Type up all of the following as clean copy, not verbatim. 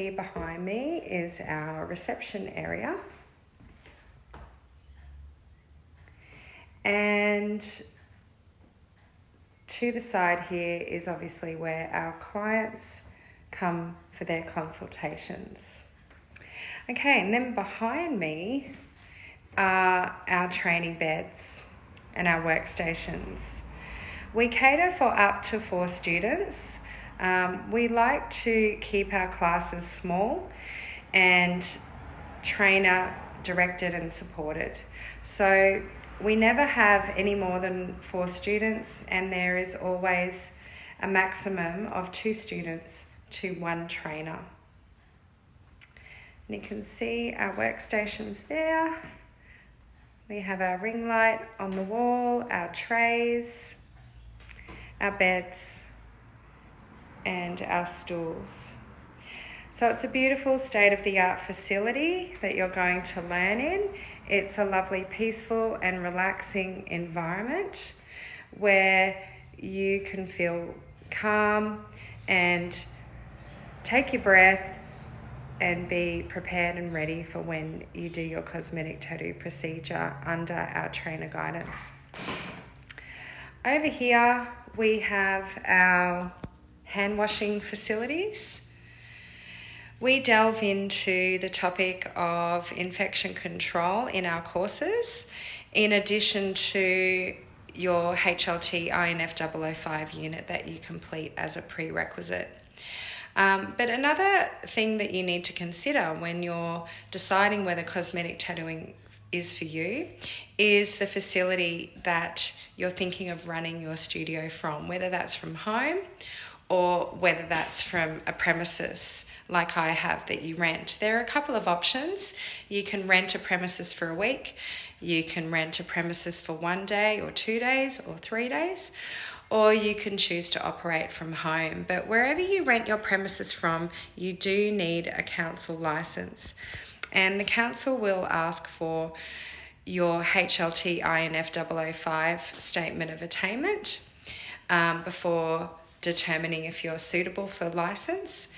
Behind me is our reception area, and to the side here is obviously where our clients come for their consultations. Okay, and then behind me are our training beds and our workstations. We cater for up to 4 students. We like to keep our classes small and trainer directed and supported. So we never have any more than 4 students, and there is always a maximum of 2 students to 1 trainer. And you can see our workstations there. We have our ring light on the wall, our trays, our beds, and our stools. So it's a beautiful state-of-the-art facility that you're going to learn in. It's a lovely, peaceful and relaxing environment where you can feel calm and take your breath and be prepared and ready for when you do your cosmetic tattoo procedure under our trainer guidance. Over here we have our hand washing facilities. We delve into the topic of infection control in our courses, in addition to your HLT INF 005 unit that you complete as a prerequisite. But another thing that you need to consider when you're deciding whether cosmetic tattooing is for you is the facility that you're thinking of running your studio from, whether that's from home or whether that's from a premises like I have that you rent. There are a couple of options. You can rent a premises for a week, you can rent a premises for 1 day or 2 days or 3 days, or you can choose to operate from home. But wherever you rent your premises from, you do need a council license. And the council will ask for your HLT INF 005 statement of attainment before determining if you're suitable for license.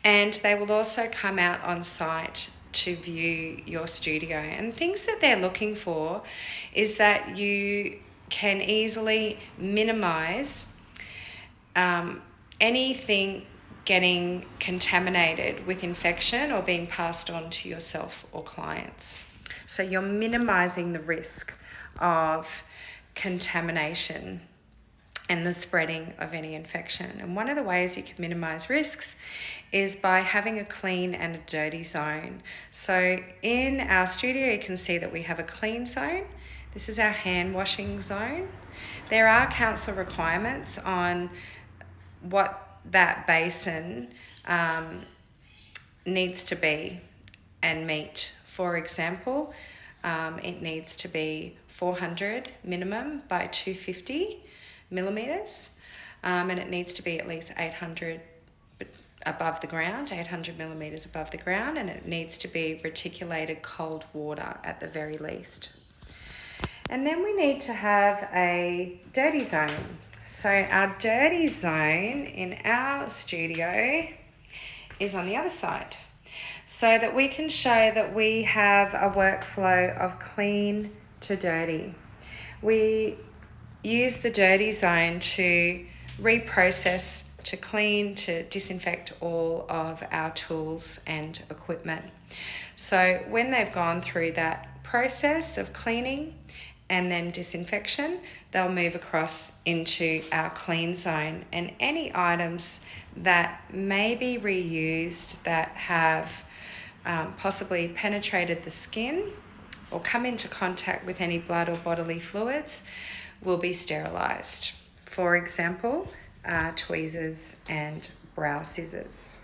And they will also come out on site to view your studio. And things that they're looking for is that you can easily minimize anything getting contaminated with infection or being passed on to yourself or clients. So you're minimizing the risk of contamination and the spreading of any infection. And one of the ways you can minimize risks is by having a clean and a dirty zone. So in our studio, you can see that we have a clean zone. This is our hand washing zone. There are council requirements on what that basin needs to be and meet. For example, it needs to be 400 minimum by 250 millimeters, and it needs to be at least 800 above the ground, 800 millimeters above the ground, and it needs to be reticulated cold water at the very least. And then we need to have a dirty zone. So our dirty zone in our studio is on the other side, so that we can show that we have a workflow of clean to dirty. We use the dirty zone to reprocess, to clean, to disinfect all of our tools and equipment. So when they've gone through that process of cleaning and then disinfection, they'll move across into our clean zone, and any items that may be reused that have possibly penetrated the skin or come into contact with any blood or bodily fluids will be sterilised. For example, tweezers and brow scissors.